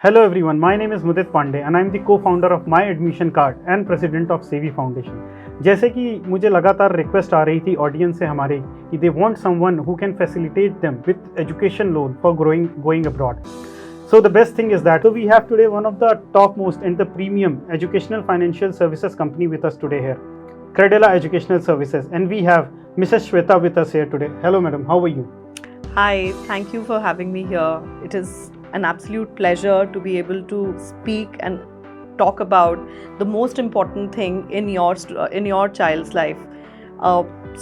Hello everyone, my name is Mudit Pandey and I am the co-founder of My Admission Card and president of Sevi Foundation. जैसे कि मुझे लगातार request आ रही थी audience से हमारे कि they want someone who can facilitate them with education loan for going abroad. So the best thing is that we have today one of the topmost and the premium educational financial services company with us today here, Credila Educational Services, and we have Mrs. Shweta with us here today. Hello madam, how are you? Hi, thank you for having me here. It is an absolute pleasure to be able to speak and talk about the most important thing in your child's life.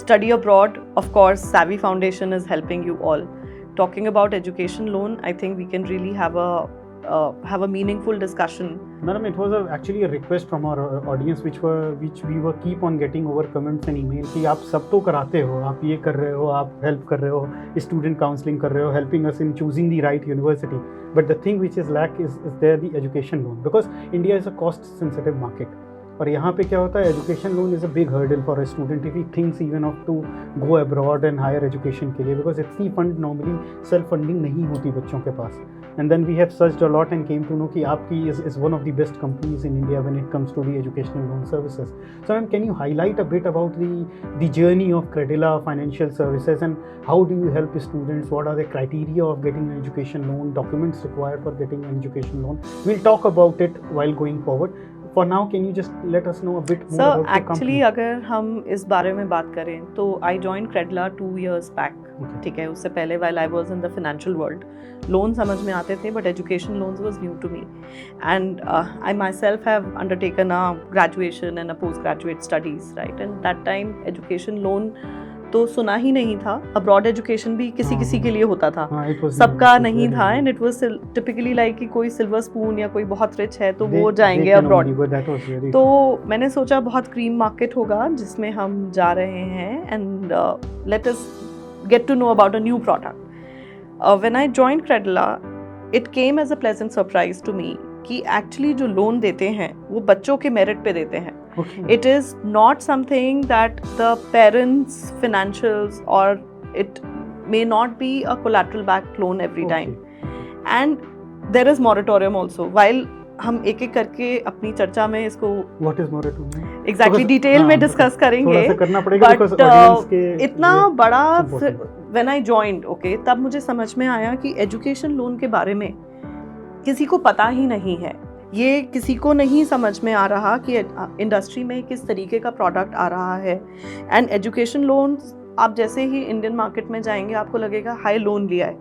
Study abroad, of course, Savvy Foundation is helping you all. Talking about education loan, I think we can really have a meaningful discussion. Madam, it was actually a request from our audience which we were keep on getting over comments and email कि आप सब तो कराते हो, आप ये कर रहे हो, आप help कर रहे हो, student counseling कर रहे हो, helping us in choosing the right university. But the thing which is lack is there the education loan, because India is a cost sensitive market. और यहाँ पे क्या होता है, education loan is a big hurdle for a student if he thinks even of to go abroad and higher education के लिए, because इतनी fund normally self funding नहीं होती बच्चों के पास. And then we have searched a lot and came to know कि आपकी is one of the best companies in India when it comes to the educational loan services. So ma'am, can you highlight a bit about the journey of Credila financial services and how do you help students, what are the criteria of getting an education loan, documents required for getting an education loan? We'll talk about it while going forward. For now, can you just let us know a bit more about the company? Actually, अगर हम इस बारे में बात करें तो I joined Credila 2 years back. ठीक है, उससे पहले while I was in the financial world, loan समझ में आते थे but education loans was new to me. And I myself have undertaken a graduation and a postgraduate studies, right? And that time education loan तो सुना ही नहीं था. Abroad education भी किसी के लिए होता था, सबका नहीं था. And it was typically like कि कोई सिल्वर स्पून या कोई बहुत रिच है तो वो जाएंगे अब्रॉड. तो मैंने सोचा बहुत क्रीम मार्केट होगा जिसमें हम जा रहे हैं and let us get to know about a new product. When I joined Credila it came as a pleasant surprise to me कि एक्चुअली जो लोन देते हैं वो बच्चों के मेरिट पे देते हैं. It is not something that the parents' financials, or it may not be a collateral backed loan every time. And there is moratorium also. While हम एक एक करके अपनी चर्चा में इसको What is moratorium? Exactly detail में डिस्कस करेंगे. But इतना बड़ा when I joined, okay, तब मुझे समझ में आया कि एजुकेशन लोन के बारे में किसी को पता ही नहीं है. ये किसी को नहीं समझ में आ रहा कि इंडस्ट्री में किस तरीके का प्रोडक्ट आ रहा है. एंड एजुकेशन लोन्स आप जैसे ही इंडियन मार्केट में जाएंगे आपको लगेगा हाई लोन लिया है.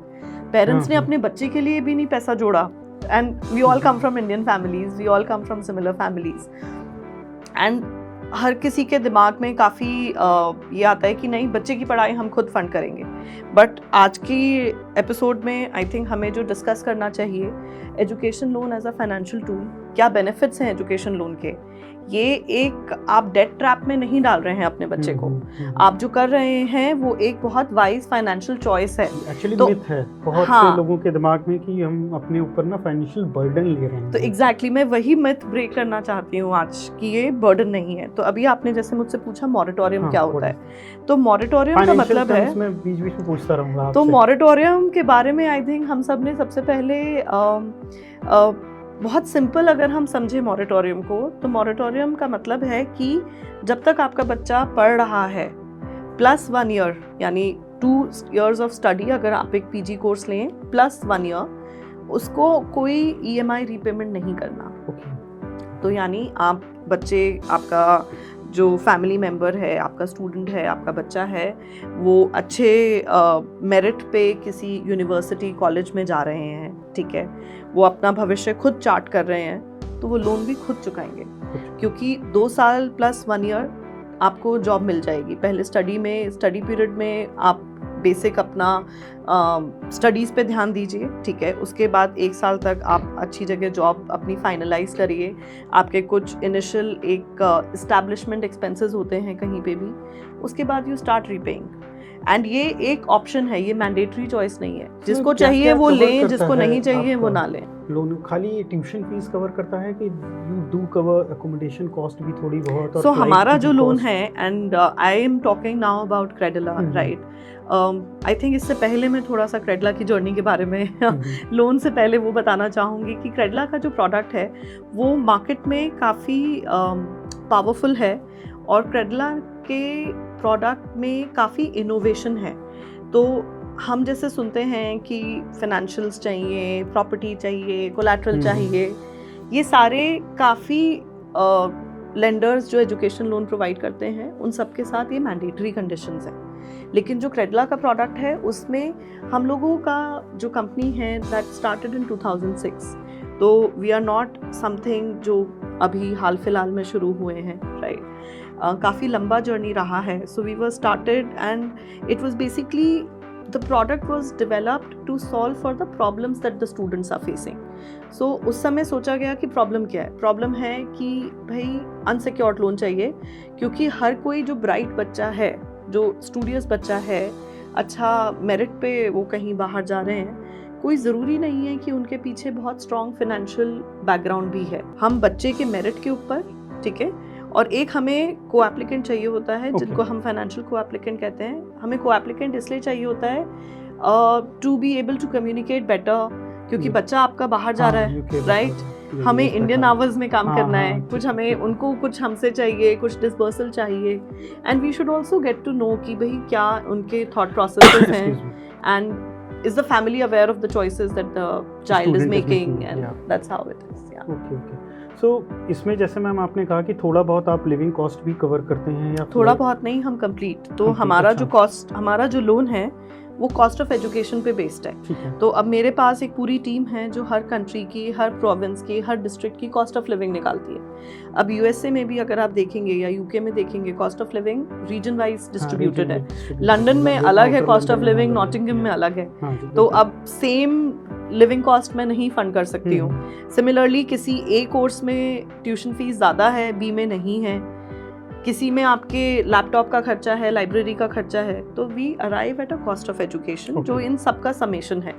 पेरेंट्स ने अपने बच्चे के लिए भी नहीं पैसा जोड़ा. And we all come from Indian families, we all come from similar families. And हर किसी के दिमाग में काफ़ी ये आता है कि नहीं, बच्चे की पढ़ाई हम खुद फंड करेंगे. बट आज की एपिसोड में आई थिंक हमें जो डिस्कस करना चाहिए, education loan as a financial tool, क्या बेनिफिट्स हैं एजुकेशन लोन के. ये एक आप डेट ट्रैप में नहीं डाल रहे हैं अपने बच्चे को. आप जो कर रहे हैं वो एक बहुत वाइज फाइनेंशियल चॉइस है. एक्चुअली तो मिथ है बहुत से लोगों के दिमाग में कि हम अपने ऊपर ना फाइनेंशियल बर्डन ले रहे हैं. तो एग्जैक्टली मैं वही मिथ ब्रेक करना चाहती हूँ आज कि ये बर्डन नहीं है. तो अभी आपने जैसे मुझसे पूछा मॉरेटोरियम क्या होता है, तो मॉरेटोरियम का मतलब है, मैं बीच-बीच में पूछता रहूंगा आपसे. तो मॉरेटोरियम के बारे में आई थिंक हम सब ने सबसे पहले बहुत सिंपल अगर हम समझे मॉरेटोरियम को, तो मॉरेटोरियम का मतलब है कि जब तक आपका बच्चा पढ़ रहा है +1 ईयर, यानी 2 years ऑफ स्टडी, अगर आप एक पीजी कोर्स लें +1 ईयर, उसको कोई EMI रीपेमेंट नहीं करना. तो यानी आप बच्चे, आपका जो फैमिली मेम्बर है, आपका स्टूडेंट है, आपका बच्चा है, वो अच्छे मेरिट पे किसी यूनिवर्सिटी कॉलेज में जा रहे हैं, ठीक है, वो अपना भविष्य खुद चार्ट कर रहे हैं, तो वो लोन भी खुद चुकाएंगे. क्योंकि 2 साल +1 ईयर आपको जॉब मिल जाएगी. पहले स्टडी पीरियड में आप बेसिक अपना स्टडीज़ पे ध्यान दीजिए, ठीक है. उसके बाद 1 साल तक आप अच्छी जगह जॉब अपनी फाइनलाइज करिए. आपके कुछ इनिशियल एक इस्टेब्लिशमेंट एक्सपेंसेस होते हैं कहीं पे भी. उसके बाद यू स्टार्ट रीपेइंग. एंड ये एक ऑप्शन है, ये मैंडेटरी चॉइस नहीं है, जिसको क्या चाहिए क्या वो cover लें, करता जिसको है नहीं चाहिए वो आपका ना लें। लोन? खाली ट्यूशन फीस कवर करता है कि you do cover accommodation cost भी थोड़ी बहुत? और सो flight हमारा की जो भी लोन cost? है, and I am talking now about Credila, right. I think इससे पहले मैं थोड़ा सा क्रेडिला की जर्नी के बारे में लोन से पहले वो बताना चाहूँगी कि क्रेडिला का जो प्रोडक्ट है वो मार्केट में काफ़ी पावरफुल है, और क्रेडिला के प्रोडक्ट में काफ़ी इनोवेशन है। तो हम जैसे सुनते हैं कि फाइनेंशियल्स चाहिए, प्रॉपर्टी चाहिए, कोलैटरल चाहिए, ये सारे काफ़ी लेंडर्स जो एजुकेशन लोन प्रोवाइड करते हैं उन सब के साथ ये मैंडेटरी कंडीशंस हैं। लेकिन जो क्रेडिला का प्रोडक्ट है उसमें हम लोगों का जो कंपनी है दैट स्टार्टेड इन 2006, तो वी आर नॉट समथिंग जो अभी हाल फिलहाल में शुरू हुए हैं, राइट। काफ़ी लंबा जर्नी रहा है। So we were started and it was basically the product was developed to solve for the problems that the students are facing. So उस समय सोचा गया कि प्रॉब्लम क्या है। प्रॉब्लम है कि भाई अनसिक्योर्ड लोन चाहिए, क्योंकि हर कोई जो ब्राइट बच्चा है, जो स्टूडियस बच्चा है, अच्छा मेरिट पे वो कहीं बाहर जा रहे हैं, कोई ज़रूरी नहीं है कि उनके पीछे बहुत स्ट्रॉन्ग फाइनेंशियल बैकग्राउंड भी है। हम बच्चे के मेरिट के ऊपर, ठीक है, और एक हमें को एप्लीकेंट चाहिए होता है, जिनको हम फाइनेंशियल को एप्लीकेंट कहते हैं। हमें को एप्लीकेंट इसलिए चाहिए होता है to be able to communicate better, क्योंकि बच्चा आपका बाहर जा रहा है, राइट। हमें इंडियन आवर्स में काम करना है, कुछ हमें उनको कुछ हमसे चाहिए, कुछ डिसबर्सल चाहिए, and we should also get to know कि भाई क्या उनके थॉट प्रोसेसेस हैं, and is the family aware of the choices that the child is making, and that's how it is. Okay okay. So इसमें जैसे ma'am आपने कहा कि थोड़ा बहुत आप लिविंग कॉस्ट भी कवर करते हैं, या थोड़ा बहुत नहीं, हम कंप्लीट। तो हमारा जो कॉस्ट, हमारा जो लोन है वो कॉस्ट ऑफ एजुकेशन पे बेस्ड है। तो अब मेरे पास एक पूरी टीम है जो हर कंट्री की, हर प्रोविंस की, हर डिस्ट्रिक्ट की कॉस्ट ऑफ लिविंग निकालती है। अब यूएसए में भी अगर आप देखेंगे या यूके में देखेंगे, cost of living region wise distributed है। लंदन में अलग है कॉस्ट ऑफ लिविंग, नॉटिंघम में अलग है। तो अब सेम लिविंग कॉस्ट मैं नहीं फंड कर सकती हूँ। सिमिलरली किसी ए कोर्स में ट्यूशन फीस ज़्यादा है, बी में नहीं है। किसी में आपके लैपटॉप का खर्चा है, लाइब्रेरी का खर्चा है, तो we arrive at a cost of education जो इन सब का समेशन है,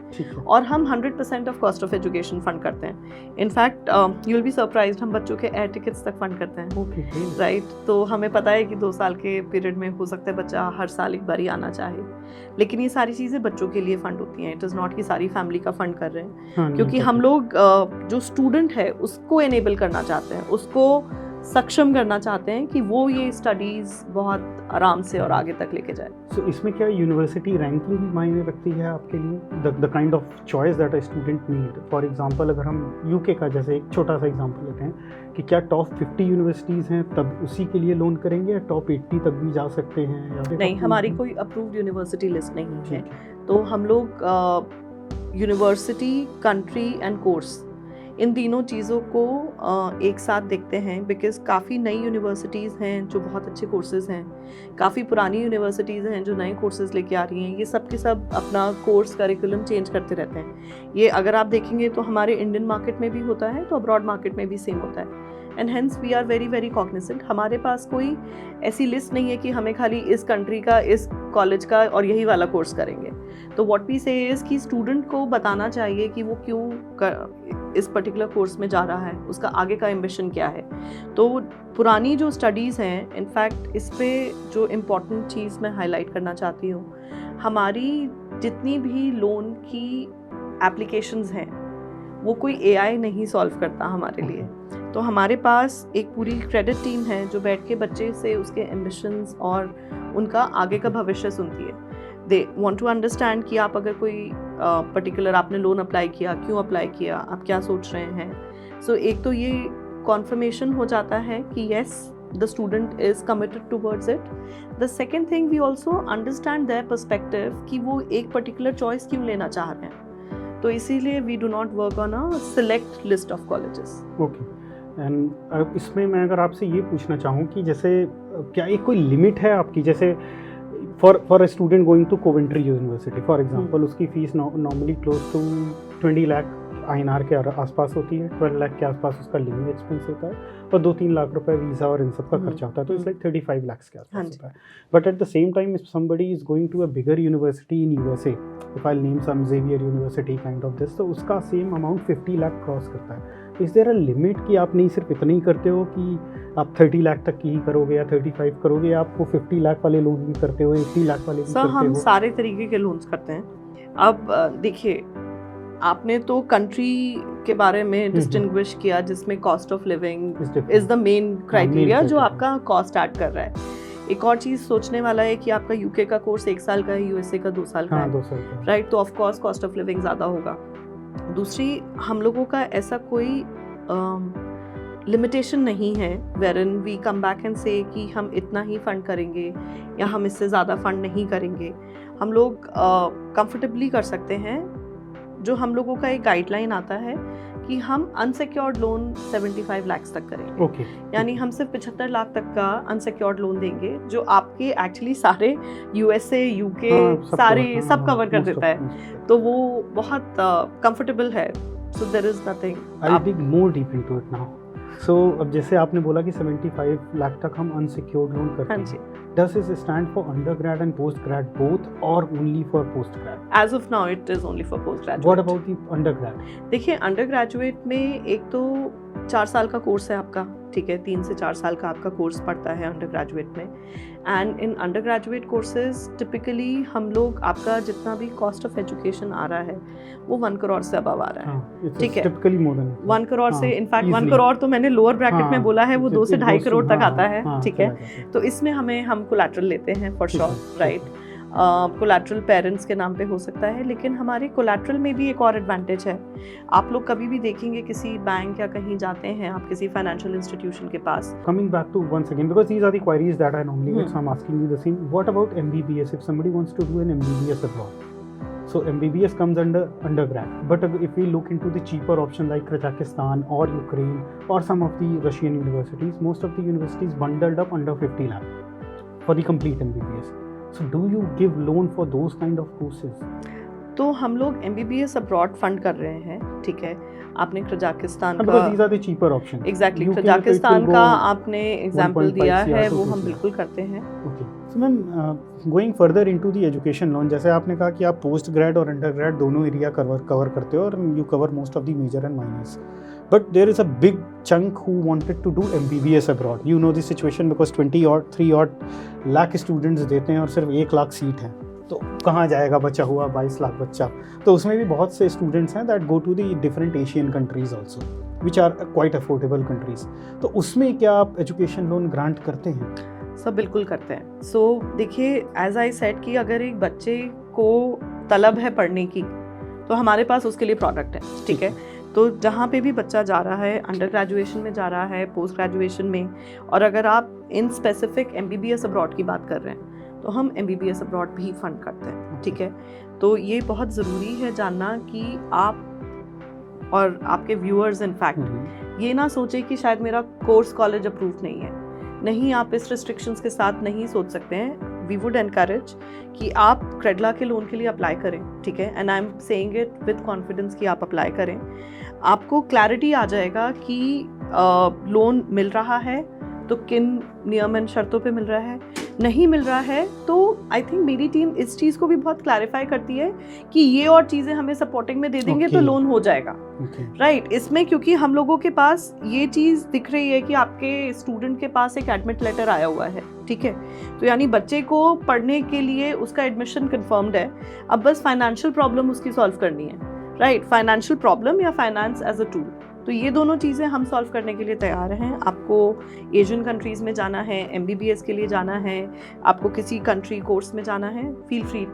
और हम 100% of cost of education fund करते हैं। In fact you will be surprised, हम बच्चों के एयर टिकट्स तक फंड करते हैं, राइट। तो हमें पता है कि 2 साल के पीरियड में हो सकता है बच्चा हर साल एक बारी आना चाहे, लेकिन ये सारी चीज़ें बच्चों के लिए फंड होती हैं। इट इज़ नॉट कि सारी फैमिली का फंड कर रहे हैं, क्योंकि हम लोग जो स्टूडेंट है उसको एनेबल करना चाहते हैं, उसको सक्षम करना चाहते हैं कि वो ये स्टडीज़ बहुत आराम से और आगे तक लेके जाए। सो इसमें क्या यूनिवर्सिटी रैंकिंग भी मायने रखती है आपके लिए, the kind of choice that a student need? For example अगर हम यूके का जैसे एक छोटा सा एग्जांपल लेते हैं कि क्या टॉप 50 यूनिवर्सिटीज़ हैं तब उसी के लिए लोन करेंगे, या टॉप 80 तक भी जा सकते हैं? या नहीं, हमारी कोई अप्रूव्ड यूनिवर्सिटी लिस्ट नहीं है। तो हम लोग यूनिवर्सिटी, कंट्री एंड कोर्स, इन तीनों चीज़ों को एक साथ देखते हैं, बिकॉज काफ़ी नई यूनिवर्सिटीज़ हैं जो बहुत अच्छे कोर्सेज़ हैं, काफ़ी पुरानी यूनिवर्सिटीज़ हैं जो नए कोर्सेज़ लेके आ रही हैं। ये सब के सब अपना कोर्स करिकुलम चेंज करते रहते हैं। ये अगर आप देखेंगे तो हमारे इंडियन मार्केट में भी होता है, तो अब्रॉड मार्केट में भी सेम होता है। And hence we are very very cognizant. हमारे पास कोई ऐसी लिस्ट नहीं है कि हमें खाली इस कंट्री का, इस कॉलेज का और यही वाला कोर्स करेंगे। तो व्हाट वी से इज़ कि स्टूडेंट को बताना चाहिए कि वो क्यों इस पर्टिकुलर कोर्स में जा रहा है, उसका आगे का एम्बिशन क्या है। तो पुरानी जो स्टडीज़ हैं, इनफैक्ट इस पे जो इम्पॉर्टेंट चीज़ मैं हाईलाइट करना चाहती हूँ, हमारी जितनी भी लोन की एप्लीकेशंस हैं वो कोई AI नहीं सॉल्व करता हमारे लिए। तो हमारे पास एक पूरी क्रेडिट टीम है जो बैठ के बच्चे से उसके एम्बिशंस और उनका आगे का भविष्य सुनती है। दे वॉन्ट टू अंडरस्टैंड कि आप अगर कोई पर्टिकुलर आपने लोन अप्लाई किया, क्यों अप्लाई किया, आप क्या सोच रहे हैं। सो एक तो ये कॉन्फर्मेशन हो जाता है कि yes the student is committed towards it. The second thing, we also understand their perspective कि वो एक पर्टिकुलर चॉइस क्यों लेना चाह रहे हैं। तो इसीलिए we do not work on a select list of colleges. Okay. And इसमें मैं अगर आपसे ये पूछना चाहूँ कि जैसे क्या एक कोई लिमिट है आपकी, जैसे for a student going to Coventry University for example, उसकी fees normally close to 20 lakh INR के आसपास होती है, 12 लाख के आसपास उसका लिविंग एक्सपेंस होता है, और 2-3 लाख रुपए वीज़ा और इन सब का खर्चा होता है, तो इट्स लाइक 35 लाख के आसपास होता है. But at the same time if somebody is going to a bigger university in USA, if I name some Xavier university kind of this, तो उसका सेम अमाउंट 50 लाख क्रॉस करता है. तो इज देयर अ लिमिट कि आप नहीं सिर्फ इतना ही करते हो कि आप 30 लाख तक की ही करोगे या 35 करोगे, या आपको 50 लाख वाले लोन भी करते हो, 80 लाख वाले भी करते हो? हम सारे तरीके के लोन्स करते हैं. अब देखिए, आपने तो कंट्री के बारे में डिस्टिंग्विश किया जिसमें cost of living is the main criteria जो आपका कॉस्ट ऐड कर रहा है. एक और चीज़ सोचने वाला है कि आपका UK का कोर्स 1 साल का है, USA का 2 साल का है, 2 साल का, राइट? तो of course cost of living ज़्यादा होगा. दूसरी, हम लोगों का ऐसा कोई लिमिटेशन नहीं है wherein we come back and से कि हम इतना ही फंड करेंगे या हम इससे ज़्यादा फंड नहीं करेंगे. हम लोग कंफर्टेबली कर सकते हैं. जो हम लोगों का एक गाइडलाइन आता है कि हम अनसिक्योर्ड लोन 75 लाख तक करेंगे. ओके. यानी हम सिर्फ 75 लाख तक का अनसिक्योर्ड लोन देंगे जो आपके एक्चुअली सारे USA UK सारे सब कवर कर देता है. तो वो बहुत कंफर्टेबल है. So there is nothing. I dig more deep into it now. So अब जैसे आपने बोला कि 75 लाख तक हम अनसिक्योर्ड लोन करते हैं. Does this stand for undergrad and postgrad both, or only for postgrad? As of now, it is only for postgraduate. What about the undergrad? देखिए, अंडरग्रेजुएट में एक तो 4 साल का कोर्स है आपका, ठीक है, 3 से 4 साल का आपका कोर्स पड़ता है अंडरग्रेजुएट में. And in undergraduate courses typically हम लोग आपका जितना भी कॉस्ट ऑफ एजुकेशन आ रहा है वो 1 करोड़ से अबव आ रहा है. ठीक है, टिपिकली मोर देन 1 करोड़ से, इनफैक्ट 1 करोड़ तो मैंने लोअर ब्रैकेट में बोला है, वो 2 से 2.5 करोड़ तक आता है. ठीक है, तो इसमें हम कोलैटरल लेते हैं for sure, right? Collateral parents के नाम पे हो सकता है, लेकिन हमारे कोलैटरल में भी एक और एडवांटेज है. आप लोग कभी भी देखेंगे किसी बैंक या कहीं जाते हैं आप किसी फाइनेंशियल इंस्टीट्यूशन के पास. Coming back to once again, because these are the queries that I normally get, so I'm asking you the same. What about MBBS? If somebody wants to do an MBBS abroad, so MBBS comes under undergrad, but if we look into the cheaper option like Kazakhstan or Ukraine or some of the Russian universities, most of the universities bundled up under 50 lakh for the complete MBBS. So do you give loan for those kind of courses? तो हम लोग MBBS abroad fund कर रहे हैं. ठीक है, आपने Kazakhstan का, because these are the cheaper options. Exactly, Kazakhstan का आपने एग्जांपल दिया है, वो हम बिल्कुल करते हैं. Okay. So ma'am, going further into the education loan, जैसे आपने कहा कि आप पोस्ट ग्रेड और अंडर ग्रेड दोनों एरिया कवर करते हो और you cover most of the major and minors, but there is a big chunk who wanted to do MBBS abroad. You know the situation because 23 lakh students देते हैं और सिर्फ 1 lakh seat है, तो कहाँ जाएगा बचा हुआ 22 लाख बच्चा. तो उसमें भी बहुत से स्टूडेंट्स हैं that go to the different Asian countries also which are quite affordable countries. तो उसमें क्या आप एजुकेशन लोन ग्रांट करते हैं? सब बिल्कुल करते हैं. सो देखिए, एज आई सेड कि अगर एक बच्चे को तलब है पढ़ने की तो हमारे पास उसके लिए प्रोडक्ट है. ठीक है, तो जहाँ पे भी बच्चा जा रहा है, अंडर ग्रेजुएशन में जा रहा है, पोस्ट ग्रेजुएशन में, और अगर आप इन स्पेसिफिक MBBS अब्रॉड की बात कर रहे हैं तो हम MBBS अब्रॉड भी फंड करते हैं. ठीक है, तो ये बहुत ज़रूरी है जानना कि आप और आपके व्यूअर्स इनफैक्ट ये ना सोचे कि शायद मेरा कोर्स कॉलेज अप्रूव नहीं है. नहीं, आप इस रिस्ट्रिक्शंस के साथ नहीं सोच सकते हैं. वी वुड एनकरेज कि आप क्रेडला के लोन के लिए अप्लाई करें. ठीक है, and I am saying it with confidence कि आप अप्लाई करें. आपको क्लैरिटी आ जाएगा कि लोन मिल रहा है तो किन नियम एंड शर्तों पे मिल रहा है, नहीं मिल रहा है तो आई थिंक मेरी टीम इस चीज़ को भी बहुत क्लैरिफाई करती है कि ये और चीज़ें हमें सपोर्टिंग में दे देंगे तो लोन हो जाएगा. राइट, इसमें क्योंकि हम लोगों के पास ये चीज़ दिख रही है कि आपके स्टूडेंट के पास एक एडमिट लेटर आया हुआ है. ठीक है, तो यानी बच्चे को पढ़ने के लिए उसका एडमिशन कंफर्म्ड है. अब बस फाइनेंशियल प्रॉब्लम उसकी सॉल्व करनी है. राइट, फाइनेंशियल प्रॉब्लम या फाइनेंस एज अ टूल, तो ये दोनों चीज़ें हम सॉल्व करने के लिए तैयार हैं. आपको एशियन कंट्रीज़ में जाना है, MBBS के लिए जाना है, आपको किसी कंट्री कोर्स में जाना है, फील फ्री,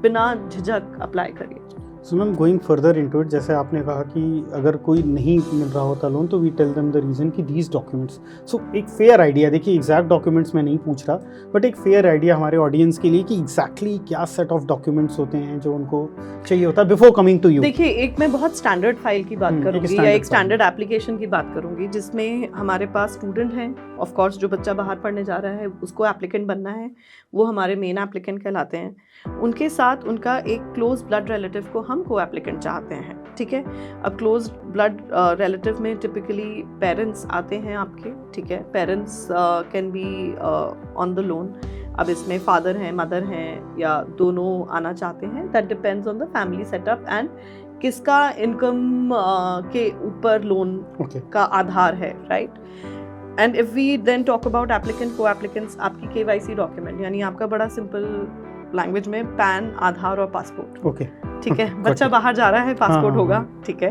बिना झिझक अप्लाई करिए. So ma'am, going further into it, जैसे आपने कहा कि अगर कोई नहीं मिल रहा होता लोन तो we tell them the reason कि दीज डॉक्यूमेंट्स. सो एक फेयर आइडिया, देखिए एग्जैक्ट डॉक्यूमेंट्स मैं नहीं पूछ रहा, बट एक फेयर आइडिया हमारे ऑडियंस के लिए कि एग्जैक्टली क्या सेट ऑफ डॉक्यूमेंट्स होते हैं जो उनको चाहिए होता है बिफोर कमिंग टू यू. देखिए, एक मैं बहुत स्टैंडर्ड फाइल की बात करूंगी या एक स्टैंडर्ड एप्लीकेशन की बात करूंगी जिसमें हमारे पास स्टूडेंट हैं. ऑफ कोर्स जो बच्चा बाहर पढ़ने जा रहा है उसको एप्लीकेंट बनना है, वो हमारे मेन एप्लीकेंट कहलाते हैं. उनके साथ उनका एक क्लोज ब्लड रिलेटिव को हम हम को एप्लीकेंट चाहते हैं, ठीक है। अब क्लोज ब्लड रिलेटिव में टिपिकली पेरेंट्स आते हैं आपके, ठीक है। Parents can be on the loan. अब इसमें फादर हैं, मदर हैं, या दोनों आना चाहते हैं, that depends on the family setup and किसका इनकम के ऊपर लोन का आधार है, right. And if we then talk about applicant co-applicants, आपकी KYC डॉक्यूमेंट यानी आपका बड़ा सिंपल लैंग्वेज में पैन, आधार और पासपोर्ट, ठीक है। बच्चा बाहर जा रहा है, पासपोर्ट होगा, ठीक है।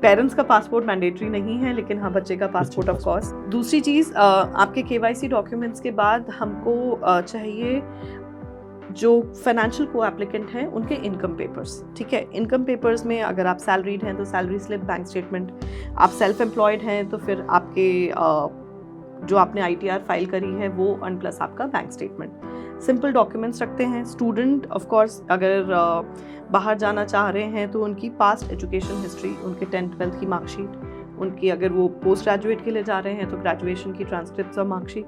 पेरेंट्स का पासपोर्ट मैंडेटरी नहीं है, लेकिन हाँ बच्चे का पासपोर्ट ऑफ कोर्स। दूसरी चीज़, आपके KYC डॉक्यूमेंट्स के बाद हमको चाहिए जो फाइनेंशियल को एप्लीकेंट हैं उनके इनकम पेपर्स, ठीक है। इनकम पेपर्स में अगर आप सैलरीड हैं तो सैलरी स्लिप, बैंक स्टेटमेंट, आप सेल्फ एम्प्लॉयड हैं तो फिर आपके जो आपने ITR फाइल करी है वो, एंड प्लस आपका बैंक स्टेटमेंट। सिंपल डॉक्यूमेंट्स रखते हैं। स्टूडेंट ऑफ कोर्स अगर बाहर जाना चाह रहे हैं तो उनकी पास्ट एजुकेशन हिस्ट्री, उनके 10th 12th की मार्कशीट, उनकी अगर वो पोस्ट ग्रेजुएट के लिए जा रहे हैं तो ग्रेजुएशन की ट्रांसक्रिप्ट्स और मार्कशीट,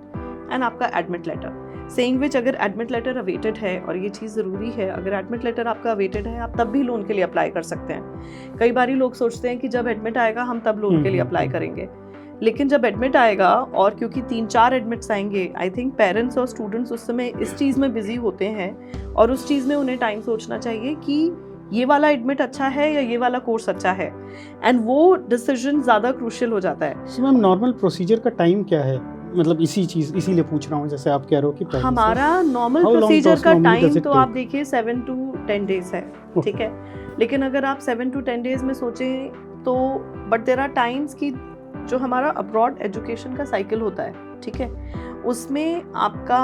एंड आपका एडमिट लेटर। सेइंग विच, अगर एडमिट लेटर अवेटेड है, और ये चीज़ ज़रूरी है, अगर एडमिट लेटर आपका अवेटेड है आप तब भी लोन के लिए अप्लाई कर सकते हैं। कई बार लोग सोचते हैं कि जब एडमिट आएगा हम तब लोन के लिए अप्लाई करेंगे, लेकिन जब एडमिट आएगा, और क्योंकि 3-4 एडमिट्स आएंगे, आई थिंक पेरेंट्स और स्टूडेंट्स उस समय इस चीज़ में बिजी होते हैं, और उस चीज़ में उन्हें टाइम सोचना चाहिए कि ये वाला एडमिट अच्छा है या ये वाला कोर्स अच्छा है, एंड वो डिसीजन ज़्यादा क्रूशियल हो जाता है। सो मैम, नॉर्मल प्रोसीजर का टाइम क्या है? मतलब इसीलिए पूछ रहा हूँ, जैसे आप कह रहे हो कि हमारा नॉर्मल प्रोसीजर का टाइम तो आप देखिए 7 to 10 डेज है, ठीक है। लेकिन अगर आप 7 to 10 डेज में सोचें तो, बट देयर आर टाइम्स कि जो हमारा अब्रॉड एजुकेशन का साइकिल होता है, ठीक है, उसमें आपका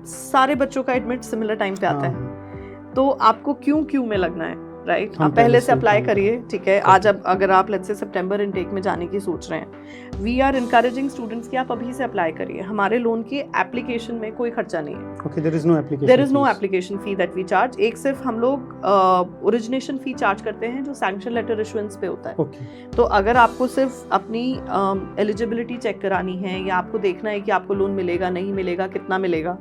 सारे बच्चों का एडमिट सिमिलर टाइम पे आता है, तो आपको क्यों में लगना है, राइट। आप पहले से अप्लाई करिए, ठीक है। आज अब अगर आप लेट्स से सितंबर इनटेक में जाने की सोच रहे हैं, वी आर इनकरेजिंग स्टूडेंट्स कि आप अभी से अप्लाई करिए। हमारे लोन की एप्लीकेशन में कोई खर्चा नहीं है। Okay, there is no application fee that we charge. एक सिर्फ हम लोग ओरिजिनेशन फी चार्ज करते हैं जो सैंक्शन लेटर इशुएंस पे होता है। तो अगर आपको सिर्फ अपनी एलिजिबिलिटी चेक करानी है, या आपको देखना है कि आपको लोन मिलेगा नहीं मिलेगा, कितना मिलेगा,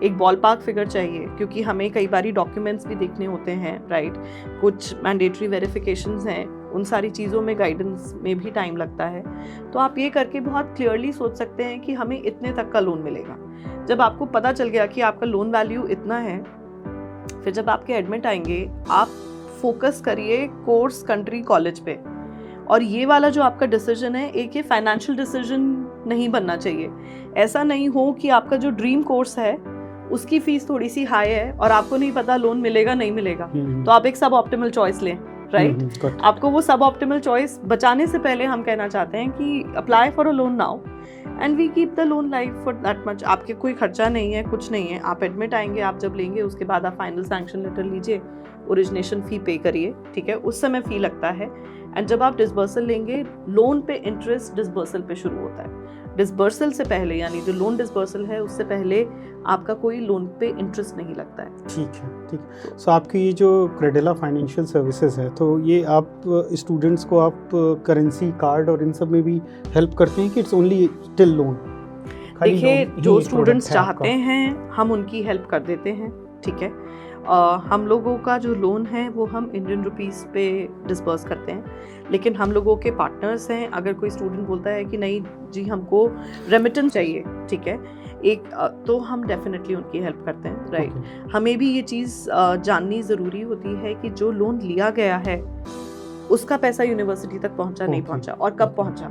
एक बॉल पार्क फिगर चाहिए, क्योंकि हमें कई बारी डॉक्यूमेंट्स भी देखने होते हैं, राइट। कुछ मैंडेटरी वेरिफिकेशंस हैं, उन सारी चीज़ों में गाइडेंस में भी टाइम लगता है। तो आप ये करके बहुत क्लियरली सोच सकते हैं कि हमें इतने तक का लोन मिलेगा। जब आपको पता चल गया कि आपका लोन वैल्यू इतना है, फिर जब आपके एडमिट आएंगे आप फोकस करिए कोर्स, कंट्री, कॉलेज पे। और ये वाला जो आपका डिसीजन है, एक ये फाइनेंशियल डिसीजन नहीं बनना चाहिए। ऐसा नहीं हो कि आपका जो ड्रीम कोर्स है उसकी फीस थोड़ी सी हाई है और आपको नहीं पता लोन मिलेगा नहीं मिलेगा, तो आप एक सब ऑप्टिमल चॉइस लें, राइट। आपको वो सब ऑप्टिमल चॉइस बचाने से पहले हम कहना चाहते हैं कि apply for a loan now and we keep the loan life for that much. आपके कोई खर्चा नहीं है, कुछ नहीं है। आप एडमिट आएंगे, आप जब लेंगे उसके बाद आप फाइनल सैंक्शन लेटर लीजिए, ओरिजिनेशन फी पे करिए, ठीक है, उस समय फी लगता है। एंड जब आप डिसबर्सल लेंगे, लोन पे इंटरेस्ट डिसबर्सल पे शुरू होता है। डिसबर्सल से पहले, यानी जो लोन डिसबर्सल है उससे पहले आपका कोई लोन पे इंटरेस्ट नहीं लगता है। ठीक है। सो आपकी ये जो क्रेडेला फाइनेंशियल सर्विसेज है, तो ये आप स्टूडेंट्स को आप करेंसी, कार्ड और इन सब में भी हेल्प करते हैं कि इट्स ओनली टिल लोन? देखिए, जो स्टूडेंट्स चाहते हैं हम उनकी हेल्प कर देते हैं, ठीक है। हम लोगों का जो लोन है वो हम इंडियन रुपीस पे डिस्बर्स करते हैं, लेकिन हम लोगों के पार्टनर्स हैं। अगर कोई स्टूडेंट बोलता है कि नहीं जी हमको रेमिटेंस चाहिए, ठीक है, एक तो हम डेफिनेटली उनकी हेल्प करते हैं, राइट। हमें भी ये चीज़ जाननी ज़रूरी होती है कि जो लोन लिया गया है उसका पैसा यूनिवर्सिटी तक पहुंचा नहीं पहुंचा और कब पहुंचा।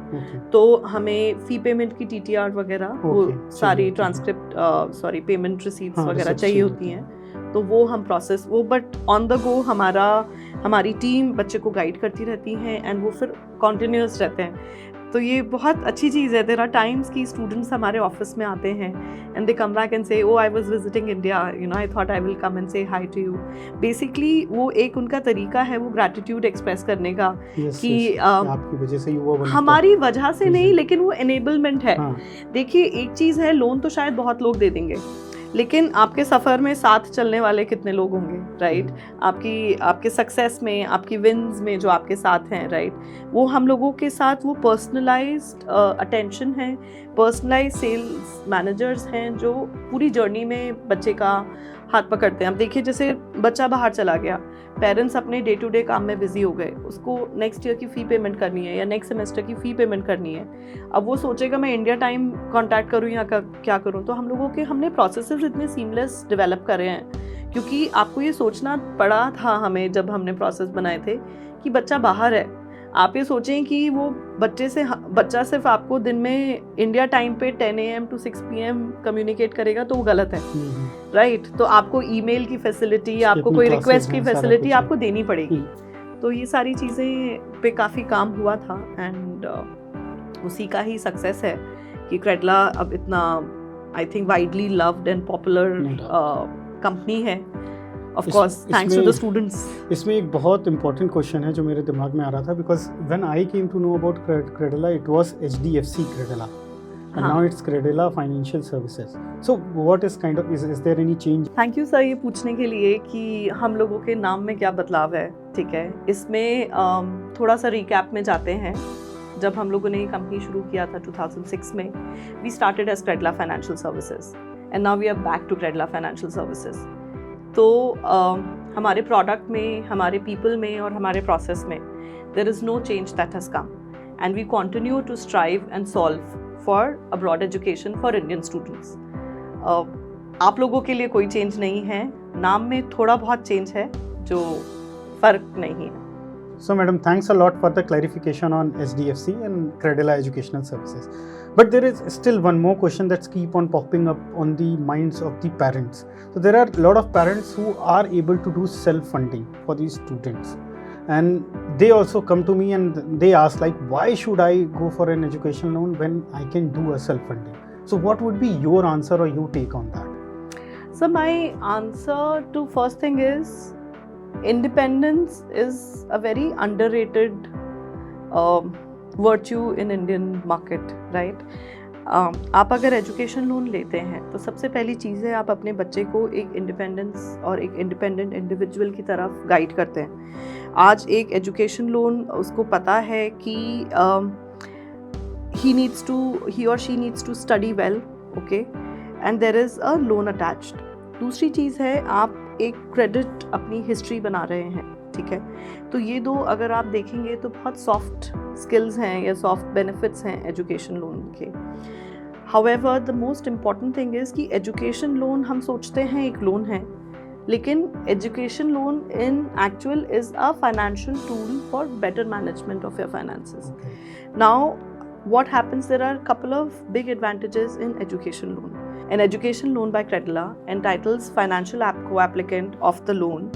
तो हमें फी पेमेंट की TTR वगैरह, वो सारी ट्रांसक्रिप्ट पेमेंट रिसीट्स वगैरह चाहिए होती हैं, तो वो हम process but on the go हमारी टीम बच्चे को गाइड करती रहती है एंड वो फिर कॉन्टिन्यूस रहते हैं। तो ये बहुत अच्छी चीज़ है। देयर आर टाइम्स कि स्टूडेंट्स हमारे ऑफिस में आते हैं and they come back and say I was visiting India, I thought I will come and say hi to you. Basically वो एक उनका तरीका है वो ग्रैटिट्यूड एक्सप्रेस करने का, कि आपकी वजह से युवा बनता, हमारी वजह से नहीं, लेकिन वो एनेबलमेंट है। देखिए, एक चीज़ है, लोन तो शायद बहुत लोग दे देंगे, लेकिन आपके सफ़र में साथ चलने वाले कितने लोग होंगे, राइट। आपके सक्सेस में, आपकी विन्स में जो आपके साथ हैं, राइट, वो हम लोगों के साथ वो पर्सनलाइज्ड अटेंशन है, पर्सनलाइज्ड सेल्स मैनेजर्स हैं जो पूरी जर्नी में बच्चे का हाथ पकड़ते हैं। अब देखिए जैसे बच्चा बाहर चला गया, पेरेंट्स अपने डे टू डे काम में बिजी हो गए, उसको नेक्स्ट ईयर की फ़ी पेमेंट करनी है या नेक्स्ट सेमेस्टर की फ़ी पेमेंट करनी है। अब वो सोचेगा मैं इंडिया टाइम कांटेक्ट करूँ या क्या करूँ। तो हम लोगों के हमने प्रोसेसेस इतने सीमलेस डेवलप करे हैं, क्योंकि आपको ये सोचना पड़ा था हमें जब हमने प्रोसेस बनाए थे कि बच्चा बाहर है। आप ये सोचें कि वो बच्चा सिर्फ आपको दिन में इंडिया टाइम पे 10 AM to 6 PM कम्युनिकेट करेगा तो वो गलत है, राइट? तो आपको ईमेल की फैसिलिटी, आपको कोई रिक्वेस्ट की फैसिलिटी आपको देनी पड़ेगी। तो ये सारी चीज़ें पे काफ़ी काम हुआ था एंड उसी का ही सक्सेस है कि क्रेडला अब इतना I think widely loved and popular company है। Of course, thanks to the students. इसमें एक बहुत important question है जो मेरे दिमाग में आ रहा था, because when I came to know about Credila, it was HDFC Credila, and now it's Credila Financial Services. So what is is there any change? Thank you sir ये पूछने के लिए कि हम लोगों के नाम में क्या बदलाव है। ठीक है, इसमें थोड़ा सा रिकैप में जाते हैं। जब हम लोगों ने ये कंपनी शुरू किया था 2006 में, we started as Credila Financial Services and now we are back to Credila Financial Services. तो हमारे प्रोडक्ट में, हमारे पीपल में और हमारे प्रोसेस में there is no change that has come and we continue to strive and solve for abroad education for Indian students. आप लोगों के लिए कोई चेंज नहीं है, नाम में थोड़ा बहुत चेंज है जो फ़र्क नहीं है। So madam, thanks a lot for the clarification on SDFC and Credila Educational Services. But there is still one more question that's keep on popping up on the minds of the parents. So there are a lot of parents who are able to do self-funding for these students, and they also come to me and they ask like, why should I go for an education loan when I can do a self-funding? So what would be your answer or your take on that? So my answer to first thing is, independence is a very underrated virtue in Indian market, right? आप अगर education loan लेते हैं तो सबसे पहली चीज़ है आप अपने बच्चे को एक इंडिपेंडेंस और एक इंडिपेंडेंट इंडिविजुअल की तरफ गाइड करते हैं। आज एक एजुकेशन लोन उसको पता है कि he or she needs to study well, okay, and there is a loan attached. दूसरी चीज़ है आप एक क्रेडिट अपनी हिस्ट्री बना रहे हैं, ठीक है? तो ये दो अगर आप देखेंगे तो बहुत सॉफ्ट स्किल्स हैं या सॉफ्ट बेनिफिट्स हैं एजुकेशन लोन के। However the most important thing is कि एजुकेशन लोन हम सोचते हैं एक लोन है, लेकिन education loan in actual is a financial tool for better management of your finances. Now what happens, there are a couple of big advantages in education loan. An education loan by Credila entitles financial co-applicant of the loan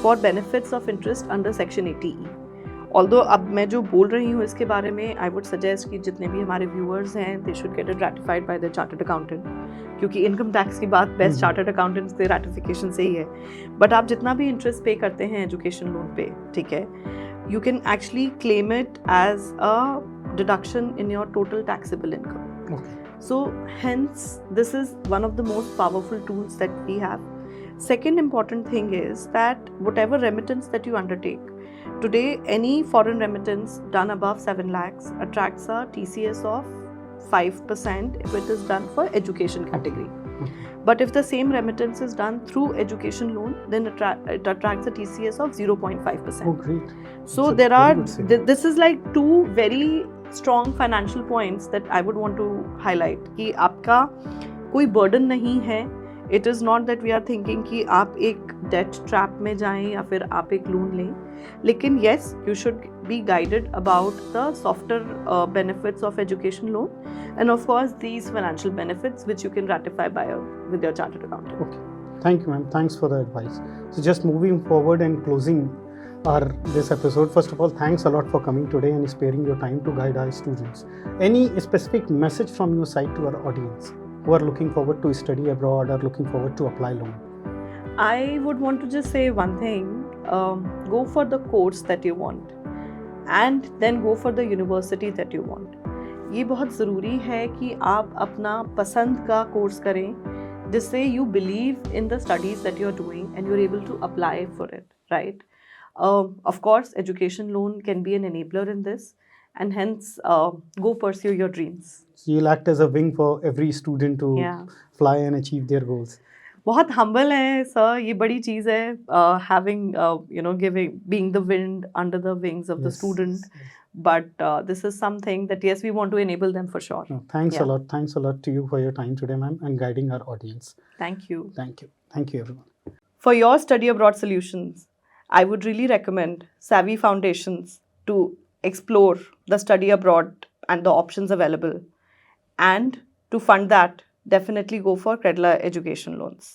for benefits of interest under section 80E. Although अब मैं जो बोल रही हूँ इसके बारे में I would suggest कि जितने भी हमारे viewers हैं they should get it ratified by their chartered accountant, क्योंकि इनकम टैक्स की बात बेस्ट चार्टर्ड अकाउंटेंट्स के रैटिफिकेशन से ही है। बट आप जितना भी इंटरेस्ट पे करते हैं एजुकेशन लोन पे, ठीक है, you can actually claim it as a deduction in your total taxable income. Okay. So hence this is one of the most powerful tools that we have. Second important thing is that whatever remittance that you undertake, today any foreign remittance done above 7 lakhs attracts a TCS of 5% if it is done for education category. But if the same remittance is done through education loan, then it attracts a TCS of 0.5%. Oh, great. So there are, this is like two very strong financial points that I would want to highlight कि आपका कोई burden नहीं है। It is not that we are thinking कि आप एक debt trap में जाएं या फिर आप एक loan लें, लेकिन yes, you should be guided about the softer benefits of education loan, and of course these financial benefits which you can ratify with your chartered accountant. Okay, thank you ma'am, thanks for the advice. So just moving forward and closing this episode, first of all, thanks a lot for coming today and sparing your time to guide our students. Any specific message from your side to our audience who are looking forward to study abroad or looking forward to apply loan? I would want to just say one thing, go for the course that you want and then go for the university that you want. ये बहुत ज़रूरी है कि आप अपना पसंद का course करें जिससे you believe in the studies that you're doing and you're able to apply for it, right? Of course, education loan can be an enabler in this, and hence go pursue your dreams. So you'll act as a wing for every student to fly and achieve their goals. बहुत humble हैं sir, ये बड़ी चीज़ है, having you know, being the wind under the wings of the Yes, student. yes. But this is something that yes, we want to enable them for sure. No, thanks Yeah. a lot. Thanks a lot to you for your time today, ma'am, and guiding our audience. Thank you. Thank you. Thank you, everyone. For your study abroad solutions, I would really recommend Savvy Foundations to explore the study abroad and the options available. And to fund that, definitely go for Credla education loans.